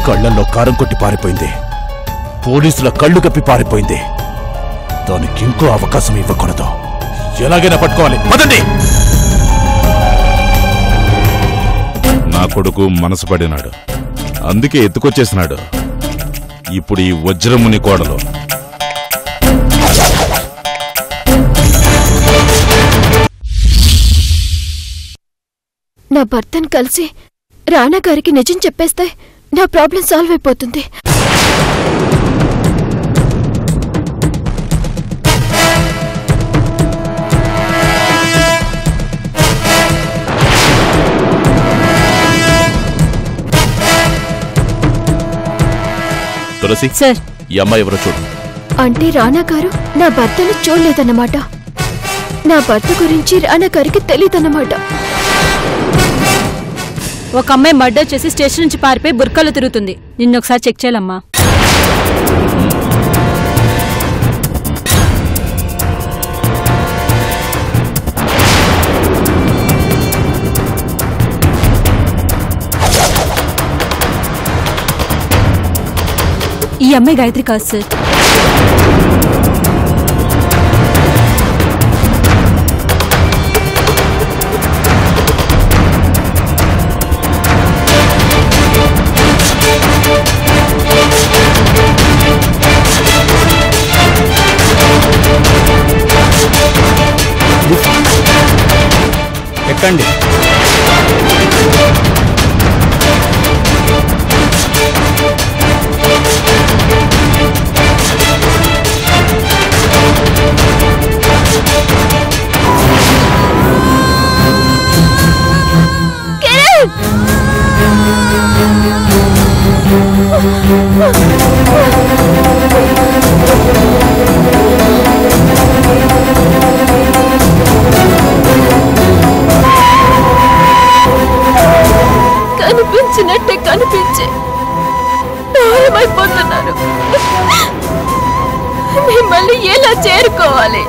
కళ్ళల్లో కారం కొట్టి పారిపోయింది, పోలీసుల కళ్ళు కప్పి పారిపోయింది. దానికి ఇంకో అవకాశం ఇవ్వకూడదు. ఎలాగైనా పట్టుకోవాలి. పదండి. నా కొడుకు మనసు పడినాడు, అందుకే ఎత్తుకొచ్చేసినాడు. ఇప్పుడు ఈ వజ్రముని కోడలు నా భర్తను కలిసి రాణా గారికి నిజం చెప్పేస్తే నా ప్రాబ్లం సాల్వ్ అయిపోతుంది. తులసి సార్, ఈ అమ్మాయి ఎవరో చూడు. అంటే రాణా గారు నా భర్తను చూడలేదన్నమాట. నా భర్త గురించి రాణా గారికి తెలీదన్నమాట. ఒక అమ్మాయి మర్డర్ చేసి స్టేషన్ నుంచి పారిపోయి బుర్కాలో తిరుగుతుంది. నిన్నొకసారి చెక్ చేయాలమ్మా. ఈ అమ్మాయి గాయత్రి కాదు సార్. ఎక్కండి. కనిపించినట్టే కనిపించి దూరమైపోతున్నారు. మిమ్మల్ని ఎలా చేరుకోవాలి?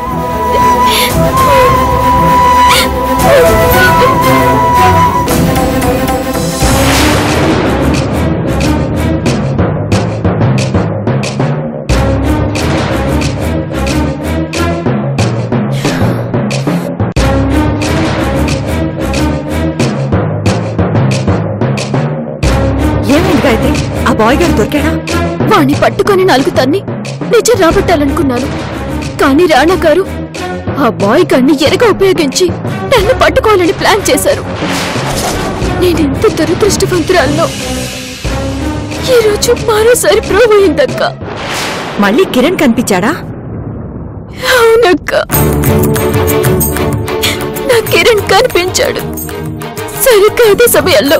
ఆ బాయ్ గారు దొరికాడా? వాణ్ణి పట్టుకొని 4 తన్ని నిజం రాబట్టాలనుకున్నాను. కానీ రాణా గారు ఆ బాయ్ గారిని ఎరగా ఉపయోగించి నన్ను పట్టుకోవాలని ప్లాన్ చేశారు. నేనెంత దురదృష్టవంతురాల్లో ఈరోజు మరోసారి ప్రూవ్ అయిందక్క. మళ్ళీ కిరణ్ కనిపించాడా? అవునక్క, నా కిరణ్ కనిపించాడు. సరిగ్గా అదే సమయంలో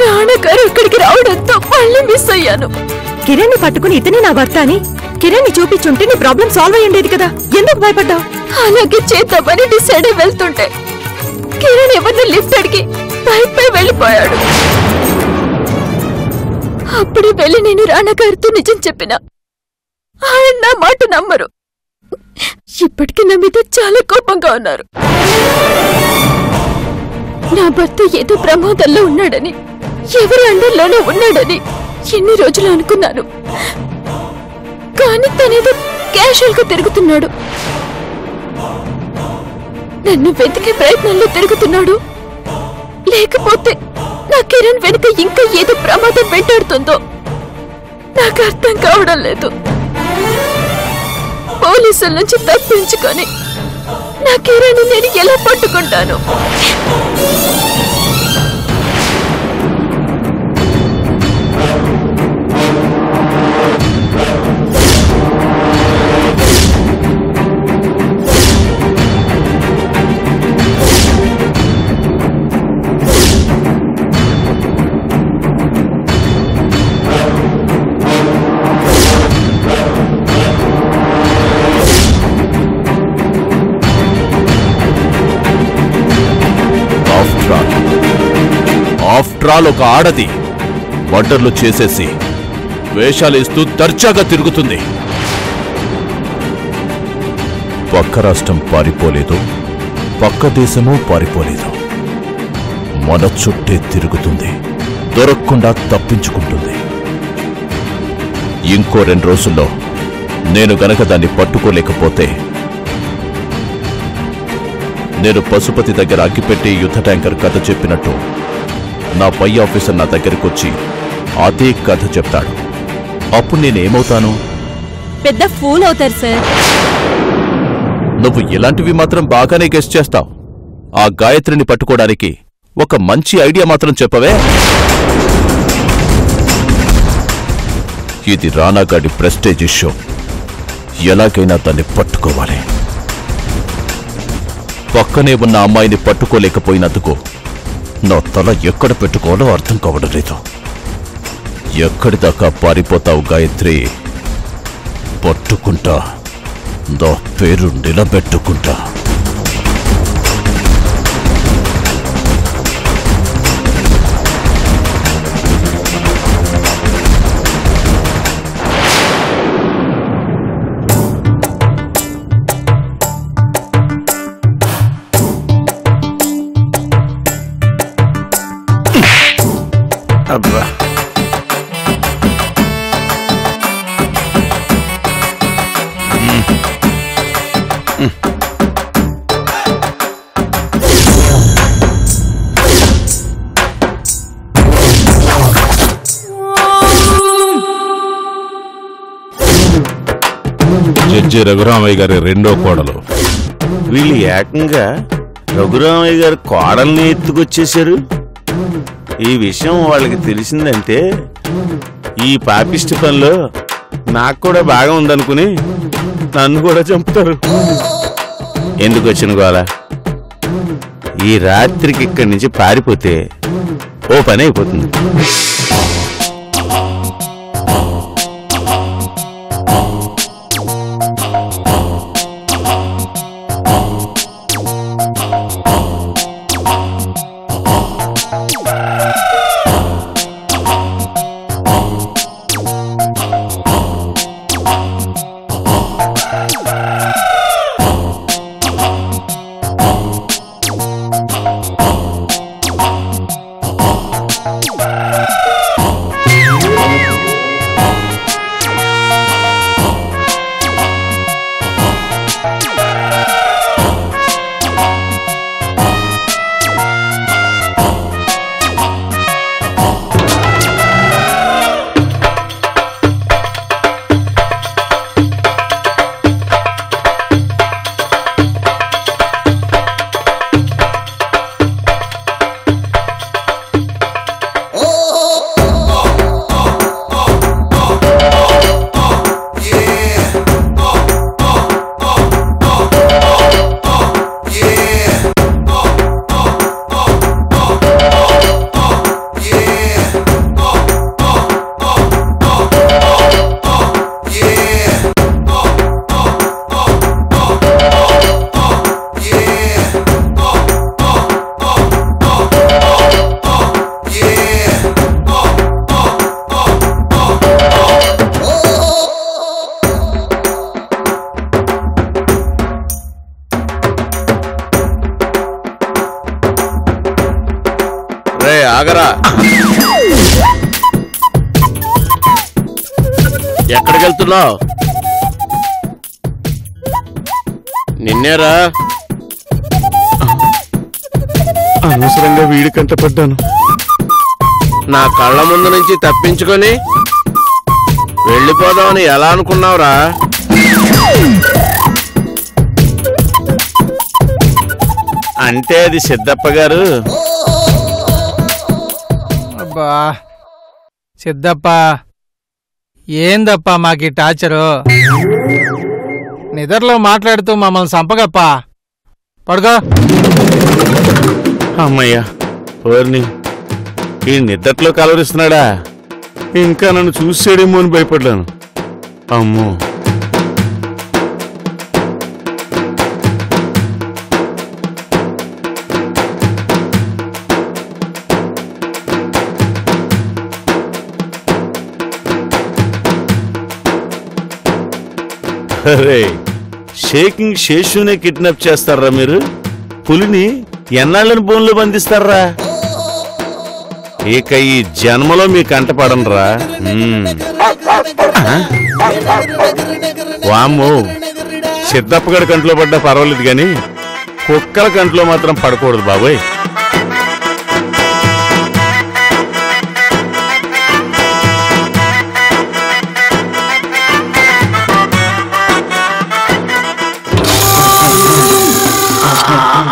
రాణా గారు అక్కడికి రావడంతో మళ్ళీ మిస్ అయ్యాను. కిరణ్ ని పట్టుకుని ఇతనే నా భర్త అని కిరణ్ ని చూపించుంటే నీ ప్రాబ్లం సాల్వ్ అయ్యేది కదా. ఎందుకు భయపడ్డావు? అలాగే చేద్దామని డిసైడ్ అయి వెళ్తుంటే కిరణ్ ఎవరిని లిఫ్ట్ అడిగి బైక్పై వెళ్ళిపోయాడు. అప్పుడు వెళ్ళి నేను రాణా గారితో నిజం చెప్పిన ఆయన నా మాట నమ్మరు. ఇప్పటికీ నా మీద చాలా కోపంగా ఉన్నారు. నా భర్త ఏదో ప్రమాదంలో ఉన్నాడని, ఎవరి అండర్లోనూ ఉన్నాడని ఎన్ని రోజులు అనుకున్నాను. కానీ తనేదో క్యాషువల్ గా తిరుగుతున్నాడు. నన్ను వెతికే ప్రయత్నంలో తిరుగుతున్నాడు. లేకపోతే నా కిరణ్ వెనుక ఇంకా ఏదో ప్రమాదం వెంటాడుతుందో నాకు అర్థం కావడం లేదు. పోలీసుల నుంచి తప్పించుకొని నా కిరణ్ నేను ఎలా పట్టుకుంటాను? ఆఫ్టర్ ఆల్ ఒక ఆడది మర్డర్లు చేసేసి వేషాలేస్తూ దర్జాగా తిరుగుతుంది. పక్క రాష్ట్రం పారిపోలేదు, పక్క దేశమూ పారిపోలేదు. మన చుట్టే తిరుగుతుంది, దొరకకుండా తప్పించుకుంటుంది. ఇంకో 2 రోజుల్లో నేను గనక దాన్ని పట్టుకోలేకపోతే నేను పశుపతి దగ్గర అగ్గిపెట్టి యుద్ధ ట్యాంకర్ కథ చెప్పినట్టు నా పై ఆఫీసర్ నా దగ్గరకొచ్చి అదే కథ చెప్తాడు. అప్పుడు నేనేమవుతాను? పెద్ద ఫూల్ అవుతారు సార్. నువ్వు ఇలాంటివి మాత్రం బాగానే గెస్ చేస్తావు. ఆ గాయత్రిని పట్టుకోవడానికి ఒక మంచి ఐడియా మాత్రం చెప్పవే. ఇది రానాగాడి ప్రెస్టేజ్ ఇష్యూ. ఎలాగైనా దాన్ని పట్టుకోవాలి. పక్కనే ఉన్న అమ్మాయిని పట్టుకోలేకపోయినందుకు నా తల ఎక్కడ పెట్టుకోవాలో అర్థం కావడం లేదు. ఎక్కడిదాకా పారిపోతావు గాయత్రి? పట్టుకుంటా, నా పేరు నిలబెట్టుకుంటా. అబ్బా, జడ్జి రఘురామయ్య గారి రెండో కోడలు. వీళ్ళు ఏకంగా రఘురామయ్య గారి కోడల్ని ఎత్తుకొచ్చేశారు. ఈ విషయం వాళ్ళకి తెలిసిందంటే ఈ పాపిష్టి పనిలో నాకు కూడా బాగా ఉందనుకుని నన్ను కూడా చంపుతారు. ఎందుకు వచ్చిన గోల? ఈ రాత్రికి ఇక్కడి నుంచి పారిపోతే ఓ పని అయిపోతుంది. ఆగరా, ఎక్కడికి వెళ్తున్నావు? నిన్నేరా. అనవసరంగా వీడి కంటపడ్డాను. నా కళ్ళ ముందు నుంచి తప్పించుకొని వెళ్ళిపోదామని ఎలా అనుకున్నావురా? అంటే అది సిద్ధప్ప గారు. అబ్బా సిద్ధప్ప, ఏందప్ప మాకీ టార్చరు? నిద్రలో మాట్లాడుతూ మమ్మల్ని చంపగప్పా. పడుకో. అమ్మయ్యా, ఓర్ని ఈ నిద్దట్లో కలవరిస్తున్నాడా? ఇంకా నన్ను చూసేడేమో అని భయపడ్డాను. అమ్మో, అరే షేకింగ్ శేషునే కిడ్నాప్ చేస్తారా మీరు? పులిని ఎన్నాళ్ళని బోన్లో బంధిస్తారా? ఇక ఈ జన్మలో మీ కంట పడనరా. వామ్మో, సిద్ధప్పగడి కంట్లో పడ్డా పర్వాలేదు కానీ కుక్కల కంట్లో మాత్రం పడకూడదు బాబోయ్.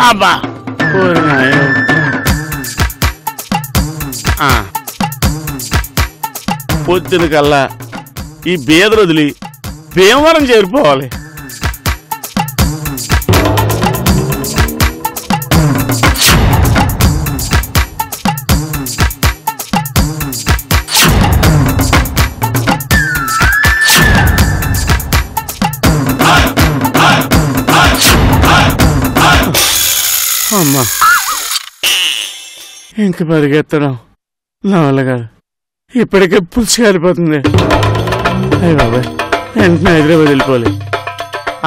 అబ్బా పొద్దున కల్లా ఈ బేదరు వదిలి భీమవరం చేరిపోవాలి. అమ్మా, ఇంక పరిగెత్తడం నా వల్ల కాదు. ఇప్పటికే పులుసు కాలిపోతుంది. అయ్య బాబాయ్, వెంటనే హైదరాబాద్ వెళ్ళిపోవాలి.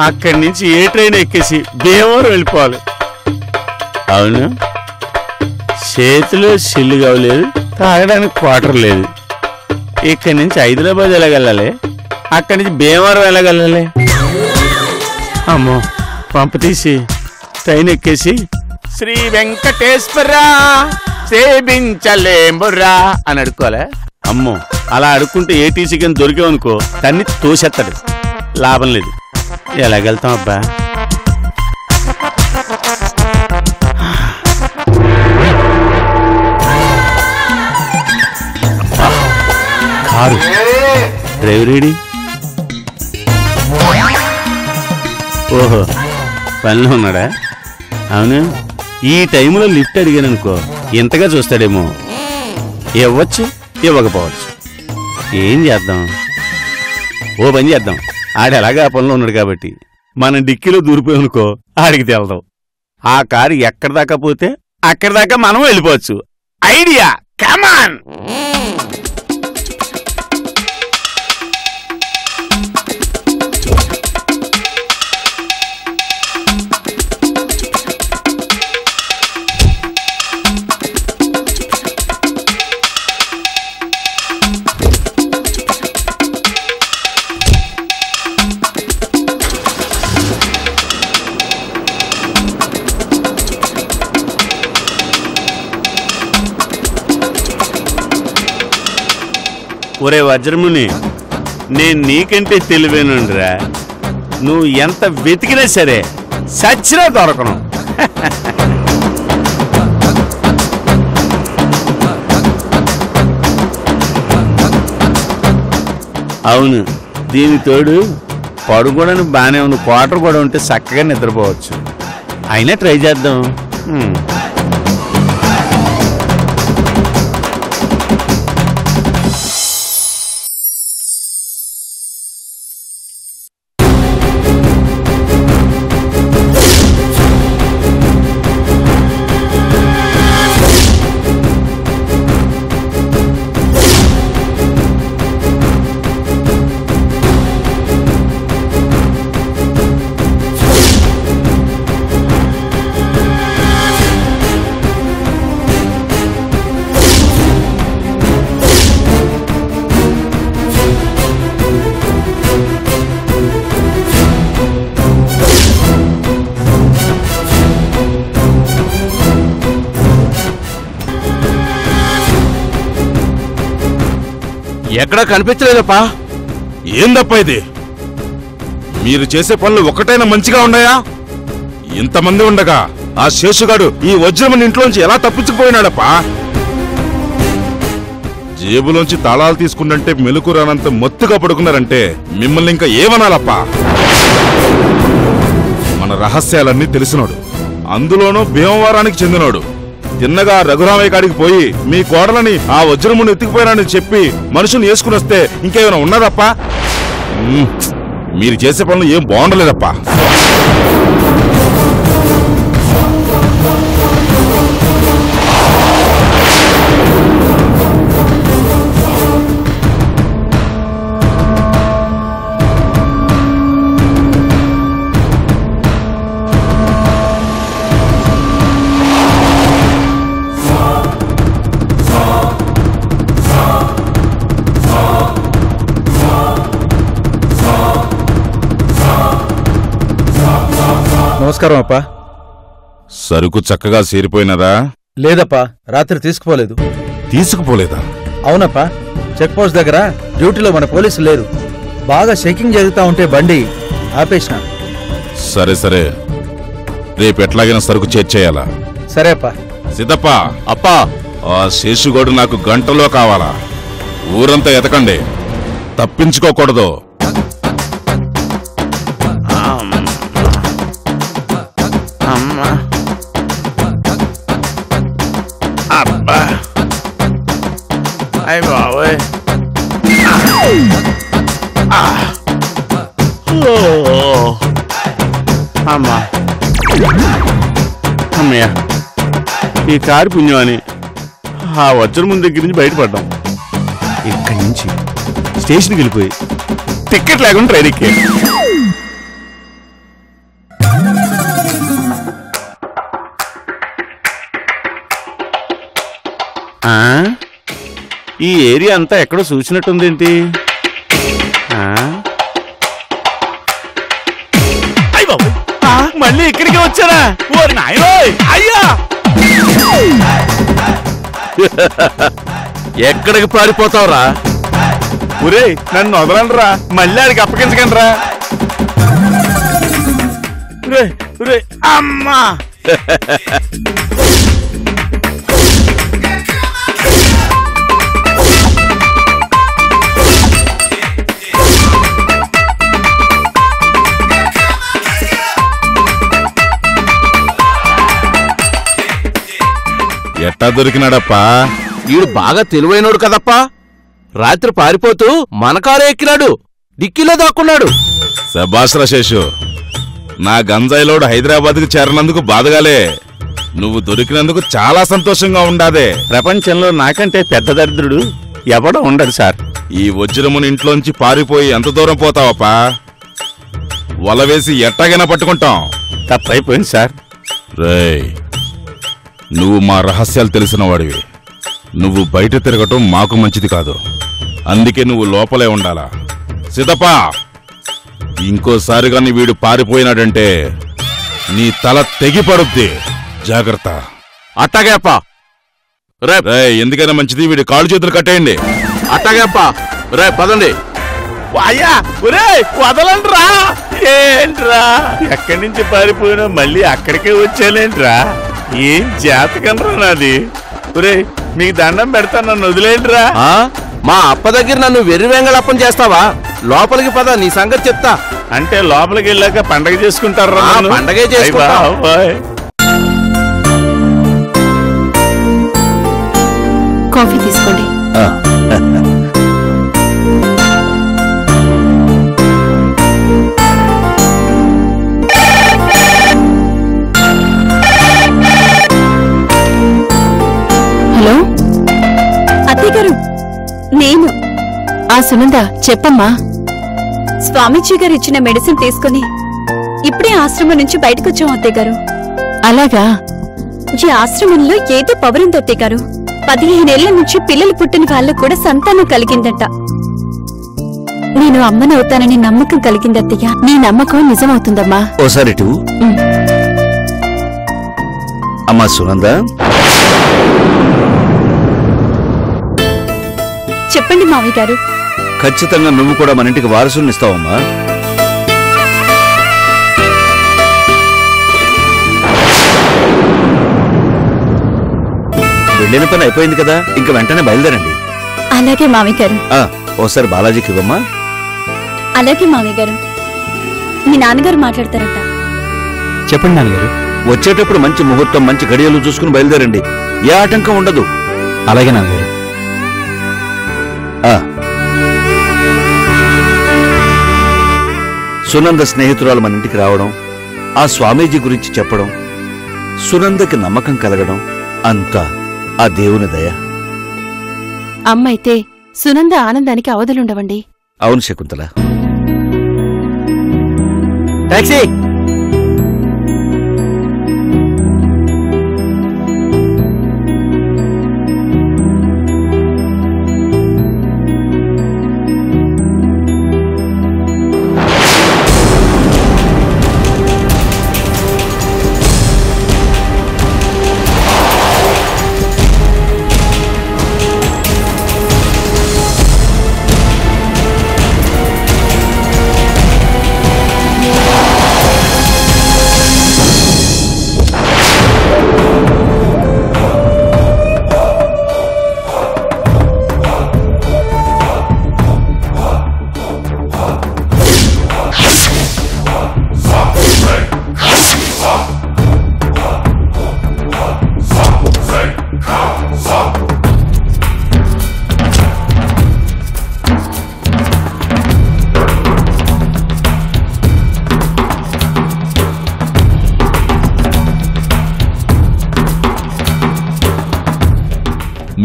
అక్కడి నుంచి ఏ ట్రైన్ ఎక్కేసి భీమవరం వెళ్ళిపోవాలి. అవును, చేతిలో సిల్లు కావలేదు, తాగడానికి క్వార్టర్ లేదు. ఇక్కడి నుంచి హైదరాబాద్ వెళ్ళగలాలి, అక్కడి నుంచి భీమవరం వెళ్ళగలాలి. అమ్మో, పంప తీసి ట్రైన్ ఎక్కేసి శ్రీ వెంకటేశ్వర సేవించలేమురా అని అడుక్కోలే. అమ్మో, అలా అడుక్కుంటే ఏటీసీ కింద దొరికామనుకో తన్ని తోసేస్తాడు, లాభం లేదు. ఎలాగెళ్తాం అబ్బా? కారు డ్రైవరేడి? ఓహో, పనిలో ఉన్నాడా? అవును, ఈ టైంలో లిఫ్ట్ అడిగాననుకో ఇంతగా చూస్తాడేమో. ఇవ్వచ్చు, ఇవ్వకపోవచ్చు. ఏం చేద్దాం? ఓ పని చేద్దాం, ఆడెలాగా ఆ పనిలో ఉన్నాడు కాబట్టి మనం డిక్కీలో దూరిపోయామనుకో ఆడికి తెలదాం. ఆ కారు ఎక్కడి దాకా పోతే అక్కడి దాకా మనం వెళ్ళిపోవచ్చు. ఐడియా, కమాన్! ఒరే వజ్రముని, నేను నీకంటే తెలివేనురా. నువ్వు ఎంత వెతికినా సరే సచ్చినా దొరకను. అవును, దీని తోడు పడుకోవడానికి బాగానే ఉంది. క్వార్టర్ కూడా ఉంటే చక్కగా నిద్రపోవచ్చు. అయినా ట్రై చేద్దాం. ఎక్కడా కనిపించలేదప్పా. ఏందప్పా ఇది? మీరు చేసే పనులు ఒకటైనా మంచిగా ఉన్నాయా? ఇంతమంది ఉండగా ఆ శేషుగాడు ఈ వజ్రమని ఇంట్లోంచి ఎలా తప్పించుకుపోయినాడప్పా? జేబులోంచి తాళాలు తీసుకుంటే మెలకు రానంత మొత్తుగా పడుకున్నారంటే మిమ్మల్ని ఇంకా ఏమనాలప్పా? మన రహస్యాలన్నీ తెలిసినోడు, అందులోనూ భీమవరానికి చెందినోడు. తిన్నగా రఘురామయ్య కాడికి పోయి మీ కోడలని ఆ వజ్రముని ఎత్తుకుపోయానని చెప్పి మనుషులు వేసుకుని వస్తే ఇంకేమైనా ఉన్నదప్పా? మీరు చేసే పనులు ఏం బాగుండలేదప్పా. నమస్కారం అప్పా. సరుకు చక్కగా సీరిపోయినదా? లేదప్పా, రాత్రి తీసుకుపోలేదు. తీసుకుపోలేదా? అవునప్పా, చెక్ పోస్ట్ దగ్గర డ్యూటీలో మన పోలీసులు లేరు. బాగా చెకింగ్ జరుగుతా ఉంటే బండి ఆపేసిన. సరే సరే, రేపు ఎట్లాగైనా సరుకు చేర్చేయాలా? సరే అప్పా. సిద్ధప్ప, అప్పా ఆ శేషుగోడు నాకు గంటలో కావాలా. ఊరంతా ఎతకండి, తప్పించుకోకూడదు. అమ్మా అబ్బా అయ్య బాబోయ్. అమ్మా అమ్మయ్య, ఈ కారు పుణ్యమని ఆ వజ్రం ముందు దగ్గర నుంచి బయటపడ్డాం. ఇక్కడి నుంచి స్టేషన్కి వెళ్ళిపోయి టికెట్ లేకుండా ట్రైన్ ఎక్కే. ఈ ఏరియా అంతా ఎక్కడో చూసినట్టుందేంటి? మళ్ళీ ఇక్కడికి వచ్చారా? ఓరి నాయనోయ్, అయ్యా! ఎక్కడికి పారిపోతావురా? ఒరే, నన్ను వదలండిరా, మళ్ళీ ఆడికి అప్పగించకండి రా. అమ్మా ఎట్టా దొరికినాడప్పా? ఈడు బాగా తెలివైనోడు కదప్పా. రాత్రి పారిపోతూ మన కారే ఎక్కినాడు, డిక్కీలో దాక్కున్నాడు. శభాష్రా శేషు, నా గంజాయిలోడు హైదరాబాద్కి చేరినందుకు బాధగాలే. నువ్వు దొరికినందుకు చాలా సంతోషంగా ఉండాదే. ప్రపంచంలో నాకంటే పెద్ద దరిద్రుడు ఎవడో ఉండడు సార్. ఈ వజ్రముని ఇంట్లోంచి పారిపోయి ఎంత దూరం పోతావప్పా? వలవేసి ఎట్టాగైనా పట్టుకుంటాం. తప్పైపోయింది సార్. రేయ్, నువ్వు మా రహస్యాలు తెలిసిన వాడివి. నువ్వు బయట తిరగటం మాకు మంచిది కాదు. అందుకే నువ్వు లోపలే ఉండాలా. సీతప్ప, ఇంకోసారిగా వీడు పారిపోయినాడంటే నీ తల తెగిపడుద్ది. జాగ్రత్త. అట్టాగే అప్పా. రేయ్, ఎందుకైనా మంచిది వీడి కాళ్ళు చేతులు కట్టేయండి. అట్టాగే అప్పా. రే పదండి. అయ్యా, ఒరే వదలండి రా. ఏంట్రా, ఎక్కడి నుంచి పారిపోయినా మళ్ళీ అక్కడికే వచ్చానేంట్రా? ఏం జాతకంరా నాది. ఒరే, మీకు దండం పెడతా, నన్ను వదిలేండిరా. మా అప్ప దగ్గర నన్ను వెర్రి వెంగళప్పం చేస్తావా? లోపలికి పద, నీ సంగతి చెప్తా. అంటే లోపలికి వెళ్ళాక పండగ చేసుకుంటారా? పండగే చేసుకుంటా. కాఫీ తీసుకోండి. హలో అత్తయ్య గారు, నేను. ఆ సునంద, చెప్పమ్మా. స్వామీజీ గారు ఇచ్చిన మెడిసిన్ తీసుకుని ఇప్పుడే ఆశ్రమం నుంచి బయటకొచ్చాం అత్తయ్య గారు. అలాగా? ఈ ఆశ్రమంలో ఏదో పవర్ ఉంది అత్తయ్య గారు. 15 ఏళ్ల నుంచి పిల్లలు పుట్టిన వాళ్ళకు కూడా సంతానం కలిగిందంట. నేను అమ్మనవుతానని నమ్మకం కలిగింది అత్తయ్య. నీ నమ్మకం నిజమవుతుందమ్మా. ఓసారి అమ్మా సునంద, చెప్పండి మావయ్య గారు. ఖచ్చితంగా నువ్వు కూడా మన ఇంటికి వారసుని ఇస్తావమ్మా. వెళ్ళిన పని అయిపోయింది కదా, ఇంక వెంటనే బయలుదేరండి. అలాగే మావయ్య గారు. ఓసారి బాలాజీకి ఇవ్వమ్మా. అలాగే మావయ్య గారు. మీ నాన్నగారు మాట్లాడతారట. చెప్పండి నాన్నగారు. వచ్చేటప్పుడు మంచి ముహూర్తం, మంచి గడియలు చూసుకుని బయలుదేరండి. ఏ ఆటంకం ఉండదు. అలాగే నాన్నగారు. సునంద స్నేహితురాలు మన ఇంటికి రావడం, ఆ స్వామీజీ గురించి చెప్పడం, సునందకి నమ్మకం కలగడం అంతా ఆ దేవుని దయ. అమ్మైతే సునంద ఆనందానికి అవధులుండవండి. అవును శకుంతల. టాక్సీ.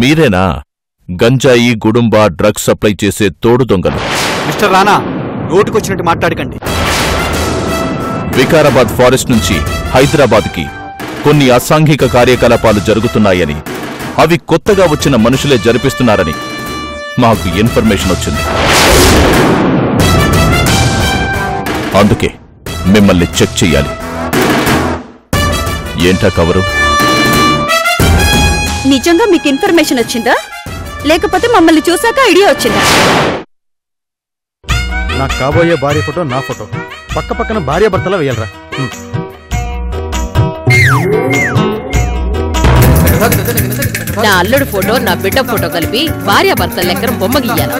మీరేనా గంజాయి గుడుంబ డ్రగ్స్ సప్లై చేసే తోడు దొంగలు? మిస్టర్ రాణా, నోటుకొచ్చినట్టు మాట్లాడకండి. వికారాబాద్ ఫారెస్ట్ నుంచి హైదరాబాద్కి కొన్ని అసాంఘిక కార్యకలాపాలు జరుగుతున్నాయని, అవి కొత్తగా వచ్చిన మనుషులే జరిపిస్తున్నారని మాకు ఇన్ఫర్మేషన్ వచ్చింది. అందుకే మిమ్మల్ని చెక్ చెయ్యాలి. ఏంటా కవరు? నిజంగా మీకు ఇన్ఫర్మేషన్ వచ్చిందా, లేకపోతే మమ్మల్ని చూసాక ఐడియా వచ్చిందా? నాకు కాబోయే భార్య ఫోటో, నా ఫోటో పక్క పక్కన భార్య భర్తలా వేయాలరా. నా అల్లుడు ఫోటో, నా బిడ్డ ఫోటో కలిపి భార్యాభర్తల లెక్కన బొమ్మ గీయాలి.